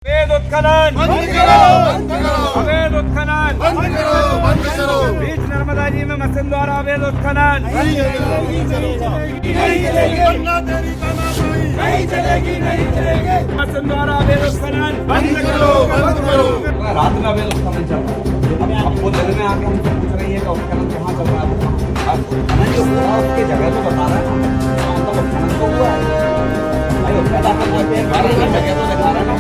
अवैध उत्खनन बंद करो, अवैध उत्खनन बंद करो। बीच नर्मदा जी में मशीन द्वारा अवैध उत्खनन नहीं चलेगी, वरना तेरी तानाशाही नहीं चलेगी, नहीं चलेगी। मशीन द्वारा अवैध उत्खनन बंद करो, बंद करो। रात में अवैध उत्खनन चल रहा है। अब वो दिन में आके हमसे पूछ रही है कि उत्खनन कहाँ चल रहा है। अब उत्खनन जो हुआ उसकी जगह तो बता रहा है ना, वहाँ तक उत्खनन तो हुआ है भाई, उत्खनन जगह तो दिखा रहा है ना।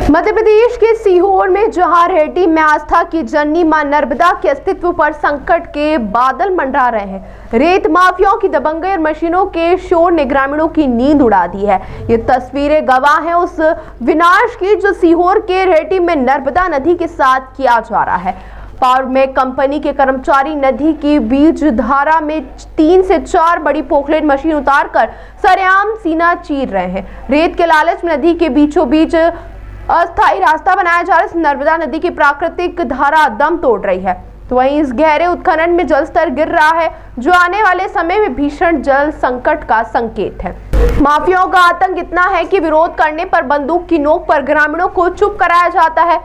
मध्य प्रदेश के सीहोर में जहां रेहटी में आस्था की जननी मां नर्मदा के अस्तित्व पर संकट के बादल मंडरा रहे हैं। रेत माफियाओं की दबंगई और मशीनों के शोर ने ग्रामीणों की नींद उड़ा दी है। ये तस्वीरें गवाह हैं उस विनाश की जो सीहोर के रेहटी में नर्मदा नदी के साथ किया जा रहा है। पावर में कंपनी के कर्मचारी नदी की बीच धारा में 3 से 4 बड़ी पोकलेट मशीन उतारकर सरेआम सीना चीर रहे हैं। रेत के लालच में नदी के बीचों बीच अस्थायी रास्ता बनाया जा रहा है। नर्मदा नदी की प्राकृतिक धारा दम तोड़ रही है, तो वहीं इस गहरे उत्खनन में जल स्तर गिर रहा है, जो आने वाले समय में भीषण जल संकट का संकेत है। माफियाओं का आतंक इतना है कि विरोध करने पर बंदूक की नोक पर ग्रामीणों को चुप कराया जाता है।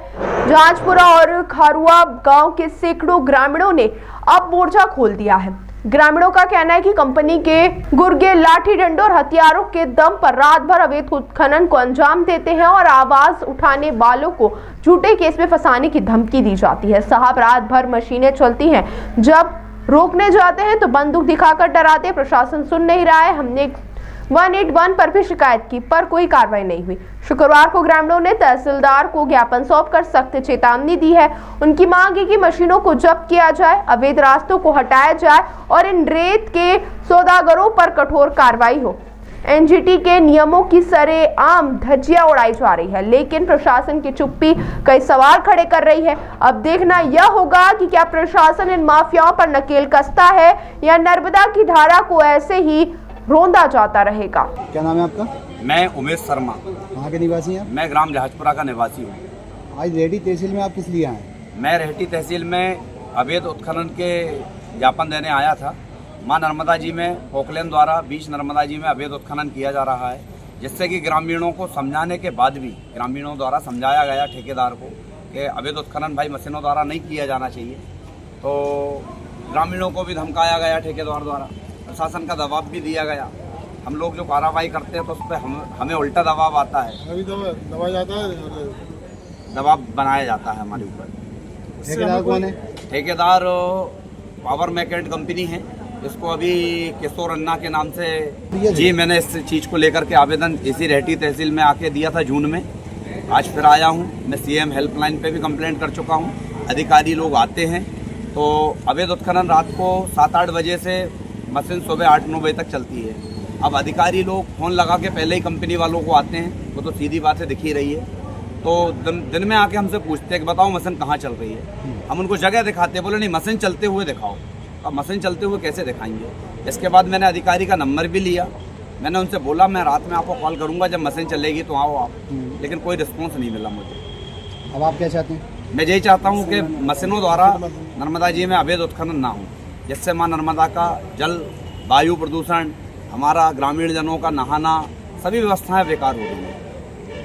जांजपुरा और खारुआ गांव के सैकड़ों ग्रामीणों ने अब मोर्चा खोल दिया है। ग्रामीणों का कहना है कि कंपनी के गुर्गे लाठी डंडों और हथियारों के दम पर रात भर अवैध उत्खनन को अंजाम देते हैं और आवाज उठाने वालों को झूठे केस में फंसाने की धमकी दी जाती है। साहब, रात भर मशीनें चलती हैं, जब रोकने जाते हैं तो बंदूक दिखाकर डराते। प्रशासन सुन नहीं रहा है। हमने 181 पर भी शिकायत की पर कोई कार्रवाई नहीं हुई। शुक्रवार को ग्रामीणों ने तहसीलदार को ज्ञापन सौंपकर सख्त चेतावनी दी है। उनकी मांग है कि मशीनों को जब्त किया जाए, अवैध रास्तों को हटाया जाए और इन रेत के सौदागरों पर कठोर कार्रवाई हो। एनजीटी के नियमों की सरेआम धज्जियां उड़ाई जा रही है, लेकिन प्रशासन की चुप्पी कई सवाल खड़े कर रही है। अब देखना यह होगा कि क्या प्रशासन इन माफियाओं पर नकेल कसता है या नर्मदा की धारा को ऐसे ही रोंदा जाता रहेगा। क्या नाम है आपका? मैं उमेश शर्मा, कहाँ के निवासी हैं? मैं ग्राम जहाजपुरा का निवासी हूँ। आज रेहटी तहसील में आप किस लिए आए हैं? मैं रेहटी तहसील में अवैध उत्खनन के ज्ञापन देने आया था। मां नर्मदा जी में पोकलेन द्वारा बीच नर्मदा जी में अवैध उत्खनन किया जा रहा है, जिससे कि ग्रामीणों को समझाने के बाद भी ग्रामीणों द्वारा समझाया गया ठेकेदार को कि अवैध उत्खनन भाई मशीनों द्वारा नहीं किया जाना चाहिए। तो ग्रामीणों को भी धमकाया गया ठेकेदार द्वारा, प्रशासन का दबाव भी दिया गया। हम लोग जो कार्रवाई करते हैं तो उस पर हमें उल्टा दबाव आता है, अभी तो दबा जाता है, दबाव बनाया जाता है हमारे ऊपर। ठेकेदार कौन है? ठेकेदार पावर मैकेट कंपनी है, इसको अभी किशोर अन्ना के नाम से जी मैंने इस चीज़ को लेकर के आवेदन इसी रेहटी तहसील में आके दिया था जून में। आज फिर आया हूँ, मैं सीएम हेल्पलाइन पे भी कंप्लेंट कर चुका हूँ। अधिकारी लोग आते हैं तो अवैध उत्खनन रात को 7-8 बजे से मशीन सुबह 8-9 बजे तक चलती है। अब अधिकारी लोग फ़ोन लगा के पहले ही कंपनी वालों को आते हैं, वो तो सीधी बात है दिख ही रही है। तो दिन में आके हमसे पूछते हैं कि बताओ मशीन कहाँ चल रही है। हम उनको जगह दिखाते हैं, बोले नहीं मशीन चलते हुए दिखाओ। अब मशीन चलते हुए कैसे दिखाएंगे? इसके बाद मैंने अधिकारी का नंबर भी लिया। मैंने उनसे बोला मैं रात में आपको कॉल करूँगा, जब मशीन चलेगी तो आओ आप, लेकिन कोई रिस्पॉन्स नहीं मिला मुझे। अब आप क्या चाहते हैं? मैं यही चाहता हूँ कि मशीनों द्वारा नर्मदा जी में अवैध उत्खनन ना हो, जिससे माँ नर्मदा का जल, वायु प्रदूषण, हमारा ग्रामीण जनों का नहाना, सभी व्यवस्थाएं बेकार हो रही हैं।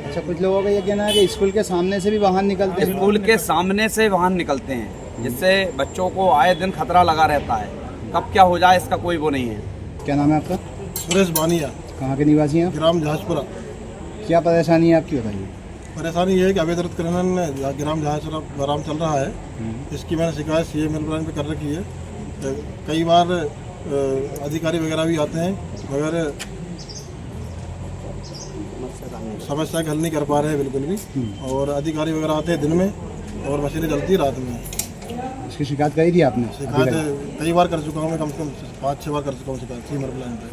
अच्छा, कुछ लोगों का ये कहना है कि स्कूल के सामने से भी वाहन निकलते हैं। स्कूल के सामने से वाहन निकलते हैं, जिससे बच्चों को आए दिन खतरा लगा रहता है। कब क्या हो जाए इसका कोई वो नहीं है। क्या नाम है आपका? सुरेश बानिया, कहाँ के निवासी हैं आप? ग्राम जहाजपुरा। क्या परेशानी है आपकी, बताइए। परेशानी ये है कि अवैध उत्खनन ग्राम जहाजपुरा आराम चल रहा है। इसकी मैंने शिकायत सीएम हेल्पलाइन पे कर रखी है। कई बार अधिकारी वगैरह भी आते हैं, मगर समस्या का हल नहीं कर पा रहे हैं बिल्कुल भी। और अधिकारी वगैरह आते हैं दिन में और मशीनें चलती रात में। इसकी शिकायत करी थी आपने? शिकायत कई बार कर चुका हूँ मैं, कम से कम 5-6 बार कर चुका हूँ शिकायत सीएम हेल्पलाइन पे।